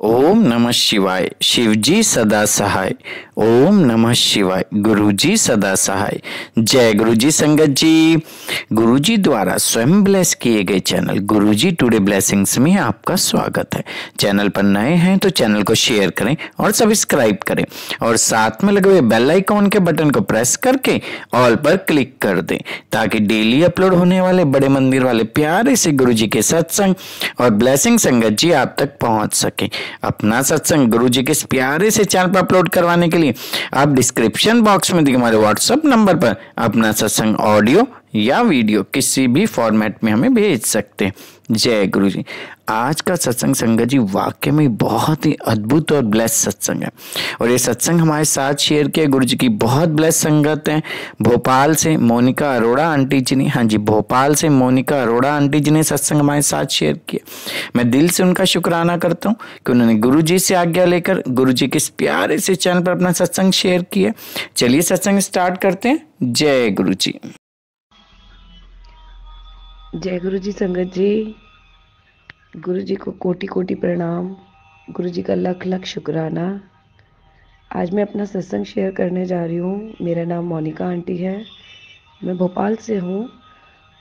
ओम नमः शिवाय। शिवजी सदा सहाय। ओम नमः शिवाय। गुरुजी सदा सहाय। जय गुरुजी संगत जी। गुरुजी द्वारा स्वयं ब्लेस किए गए चैनल गुरुजी टुडे ब्लेसिंग्स में आपका स्वागत है। चैनल पर नए हैं तो चैनल को शेयर करें और सब्सक्राइब करें और साथ में लगे हुए बेल आइकॉन के बटन को प्रेस करके ऑल पर क्लिक कर दें ताकि डेली अपलोड होने वाले बड़े मंदिर वाले प्यारे से गुरुजी के सत्संग और ब्लेसिंग संगत जी आप तक पहुंच सके। अपना सत्संग गुरु जी के इस प्यारे से चैनल पर अपलोड करवाने के लिए आप डिस्क्रिप्शन बॉक्स में दिए हमारे व्हाट्सएप नंबर पर अपना सत्संग ऑडियो या वीडियो किसी भी फॉर्मेट में हमें भेज सकते हैं। जय गुरु जी। आज का सत्संग संगत जी वाकई में बहुत ही अद्भुत और ब्लेस सत्संग है और ये सत्संग हमारे साथ शेयर किया गुरु जी की बहुत ब्लेस संगत है। भोपाल से मोनिका अरोड़ा आंटी जी ने, हाँ जी, भोपाल से मोनिका अरोड़ा आंटी जी ने सत्संग हमारे साथ शेयर किया। मैं दिल से उनका शुक्राना करता हूँ कि उन्होंने गुरु जी से आज्ञा लेकर गुरु जी के इस प्यारे से चैनल पर अपना सत्संग शेयर किया। चलिए सत्संग स्टार्ट करते हैं। जय गुरु जी। जय गुरु जी संगत जी। गुरु जी को कोटि कोटि प्रणाम। गुरु जी का लख लख शुक्राना। आज मैं अपना सत्संग शेयर करने जा रही हूँ। मेरा नाम मोनिका आंटी है, मैं भोपाल से हूँ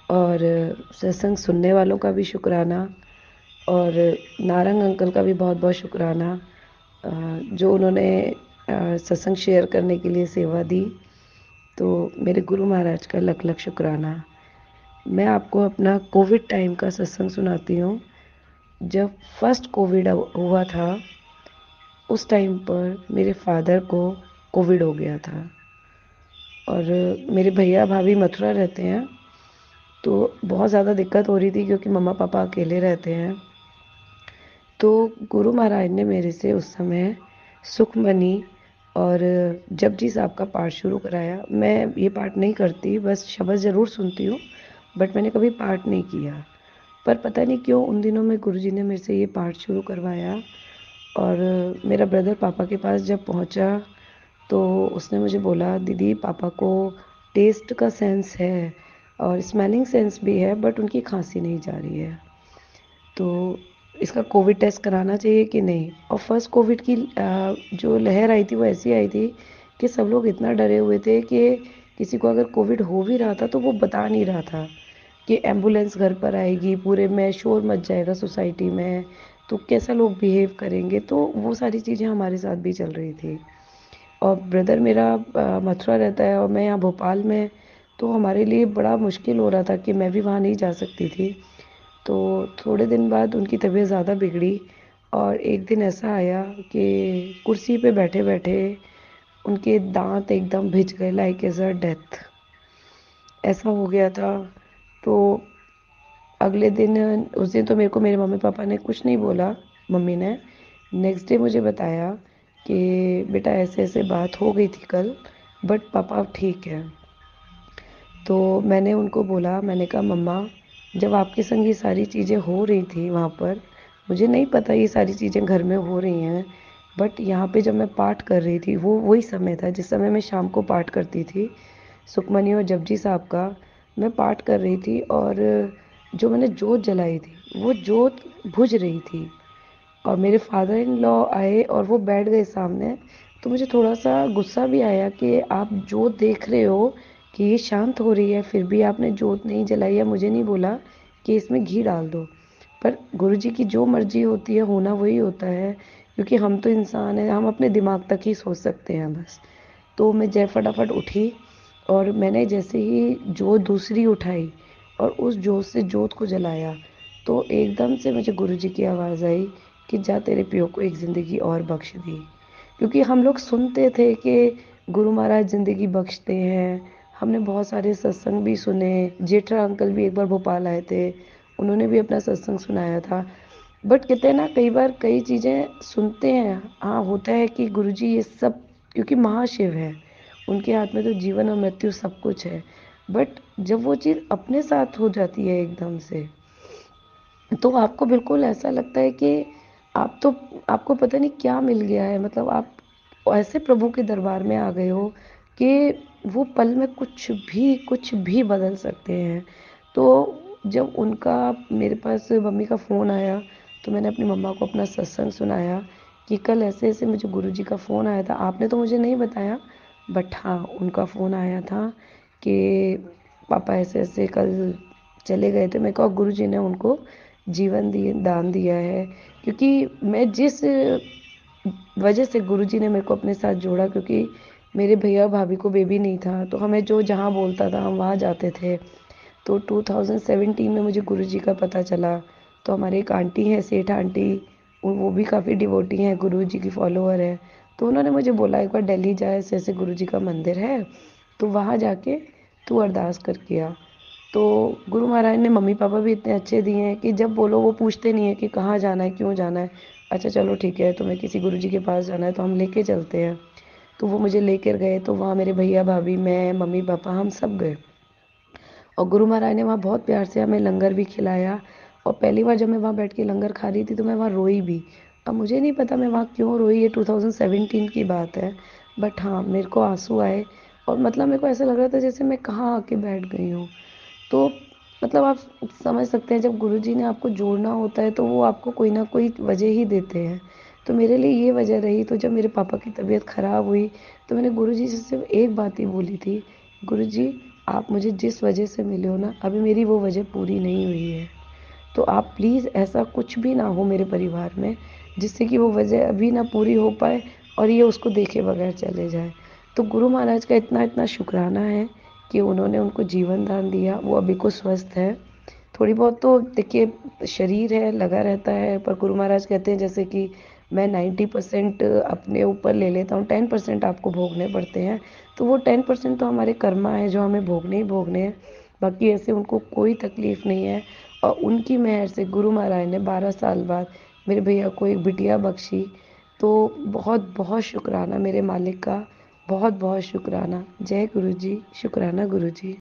और सत्संग सुनने वालों का भी शुक्राना और नारंग अंकल का भी बहुत बहुत शुक्राना जो उन्होंने सत्संग शेयर करने के लिए सेवा दी। तो मेरे गुरु महाराज का लख लख शुक्राना। मैं आपको अपना कोविड टाइम का सत्संग सुनाती हूँ। जब फर्स्ट कोविड हुआ था उस टाइम पर मेरे फादर को कोविड हो गया था और मेरे भैया भाभी मथुरा रहते हैं तो बहुत ज़्यादा दिक्कत हो रही थी क्योंकि मम्मा पापा अकेले रहते हैं। तो गुरु महाराज ने मेरे से उस समय सुखमनी और जपजी साहब का पाठ शुरू कराया। मैं ये पाठ नहीं करती, बस शब्द ज़रूर सुनती हूँ, बट मैंने कभी पाठ नहीं किया। पर पता नहीं क्यों उन दिनों में गुरुजी ने मेरे से ये पाठ शुरू करवाया और मेरा ब्रदर पापा के पास जब पहुंचा तो उसने मुझे बोला, दीदी पापा को टेस्ट का सेंस है और स्मेलिंग सेंस भी है बट उनकी खांसी नहीं जा रही है, तो इसका कोविड टेस्ट कराना चाहिए कि नहीं। और फर्स्ट कोविड की जो लहर आई थी वो ऐसी आई थी कि सब लोग इतना डरे हुए थे कि किसी को अगर कोविड हो भी रहा था तो वो बता नहीं रहा था कि एम्बुलेंस घर पर आएगी, पूरे में शोर मच जाएगा सोसाइटी में, तो कैसा लोग बिहेव करेंगे। तो वो सारी चीज़ें हमारे साथ भी चल रही थी। और ब्रदर मेरा मथुरा रहता है और मैं यहाँ भोपाल में, तो हमारे लिए बड़ा मुश्किल हो रहा था कि मैं भी वहाँ नहीं जा सकती थी। तो थोड़े दिन बाद उनकी तबीयत ज़्यादा बिगड़ी और एक दिन ऐसा आया कि कुर्सी पे बैठे बैठे उनके दांत एकदम भिज गए, लाइक एज अ डेथ ऐसा हो गया था। तो अगले दिन, उस दिन तो मेरे को मेरे मम्मी पापा ने कुछ नहीं बोला, मम्मी ने नेक्स्ट डे मुझे बताया कि बेटा ऐसे ऐसे बात हो गई थी कल, बट पापा अब ठीक है। तो मैंने उनको बोला, मैंने कहा मम्मा जब आपके संग ये सारी चीज़ें हो रही थी वहाँ पर, मुझे नहीं पता ये सारी चीज़ें घर में हो रही हैं, बट यहाँ पे जब मैं पाठ कर रही थी वो वही समय था जिस समय मैं शाम को पाठ करती थी सुखमनी और जपजी साहब का। मैं पाठ कर रही थी और जो मैंने जोत जलाई थी वो जोत बुझ रही थी और मेरे फादर इन लॉ आए और वो बैठ गए सामने। तो मुझे थोड़ा सा गुस्सा भी आया कि आप जोत देख रहे हो कि ये शांत हो रही है फिर भी आपने जोत नहीं जलाई है, मुझे नहीं बोला कि इसमें घी डाल दो। पर गुरुजी की जो मर्जी होती है होना वही होता है, क्योंकि हम तो इंसान हैं, हम अपने दिमाग तक ही सोच सकते हैं बस। तो मैं जय फटाफट उठी और मैंने जैसे ही जोत दूसरी उठाई और उस जोत से जोत को जलाया तो एकदम से मुझे गुरुजी की आवाज़ आई कि जा तेरे पियो को एक ज़िंदगी और बख्श दी। क्योंकि हम लोग सुनते थे कि गुरु महाराज ज़िंदगी बख्शते हैं, हमने बहुत सारे सत्संग भी सुने, जेठा अंकल भी एक बार भोपाल आए थे, उन्होंने भी अपना सत्संग सुनाया था। बट कहते हैं ना, कई बार कई चीज़ें सुनते हैं, हाँ होता है कि गुरुजी ये सब, क्योंकि महाशिव है, उनके हाथ में तो जीवन और मृत्यु सब कुछ है। बट जब वो चीज़ अपने साथ हो जाती है एकदम से, तो आपको बिल्कुल ऐसा लगता है कि आप तो, आपको पता नहीं क्या मिल गया है, मतलब आप ऐसे प्रभु के दरबार में आ गए हो कि वो पल में कुछ भी बदल सकते हैं। तो जब उनका मेरे पास मम्मी का फ़ोन आया तो मैंने अपनी मम्मा को अपना सत्संग सुनाया कि कल ऐसे ऐसे मुझे गुरुजी का फ़ोन आया था, आपने तो मुझे नहीं बताया, बट हाँ उनका फ़ोन आया था कि पापा ऐसे ऐसे कल चले गए थे। मेरे को गुरुजी ने उनको जीवन दिए दान दिया है, क्योंकि मैं जिस वजह से गुरुजी ने मेरे को अपने साथ जोड़ा, क्योंकि मेरे भैया भाभी को बेबी नहीं था, तो हमें जो जहाँ बोलता था हम वहाँ जाते थे। तो 2017 में मुझे गुरुजी का पता चला। तो हमारे एक आंटी हैं, सेठ आंटी, वो भी काफ़ी डिवोटी हैं, गुरुजी की फॉलोअर हैं। तो उन्होंने मुझे बोला एक बार दिल्ली जा, ऐसे ऐसे गुरुजी का मंदिर है, तो वहाँ जाके तू अरदास करके आ। तो गुरु महाराज ने मम्मी पापा भी इतने अच्छे दिए हैं कि जब बोलो वो पूछते नहीं है कि कहाँ जाना है, क्यों जाना है। अच्छा चलो ठीक है, तुम्हें किसी गुरुजी के पास जाना है तो हम लेके चलते हैं। तो वो मुझे लेकर गए, तो वहाँ मेरे भैया भाभी, मैं, मम्मी पापा, हम सब गए। और गुरु महाराज ने वहाँ बहुत प्यार से हमें लंगर भी खिलाया। और पहली बार जब मैं वहाँ बैठ के लंगर खा रही थी तो मैं वहाँ रोई भी। अब मुझे नहीं पता मैं वहाँ क्यों रोई, ये 2017 की बात है, बट हाँ मेरे को आंसू आए। और मतलब मेरे को ऐसा लग रहा था जैसे मैं कहाँ आके बैठ गई हूँ। तो मतलब आप समझ सकते हैं, जब गुरुजी ने आपको जोड़ना होता है तो वो आपको कोई ना कोई वजह ही देते हैं। तो मेरे लिए ये वजह रही। तो जब मेरे पापा की तबीयत ख़राब हुई तो मैंने गुरुजी से सिर्फ एक बात ही बोली थी, गुरुजी आप मुझे जिस वजह से मिले हो ना, अभी मेरी वो वजह पूरी नहीं हुई है। तो आप प्लीज़ ऐसा कुछ भी ना हो मेरे परिवार में जिससे कि वो वजह अभी ना पूरी हो पाए और ये उसको देखे बगैर चले जाए। तो गुरु महाराज का इतना इतना शुक्राना है कि उन्होंने उनको जीवन दान दिया, वो अभी को स्वस्थ है। थोड़ी बहुत तो देखिए शरीर है लगा रहता है, पर गुरु महाराज कहते हैं जैसे कि मैं 90% अपने ऊपर ले लेता हूँ, 10% आपको भोगने पड़ते हैं। तो वो 10% तो हमारे कर्मा है जो हमें भोगने ही भोगने हैं। बाकी ऐसे उनको कोई तकलीफ़ नहीं है। और उनकी मेहर से गुरु महाराज ने 12 साल बाद मेरे भैया को एक बिटिया बख्शी। तो बहुत बहुत शुक्राना मेरे मालिक का, बहुत बहुत शुक्राना। जय गुरु जी, शुक्राना गुरु जी।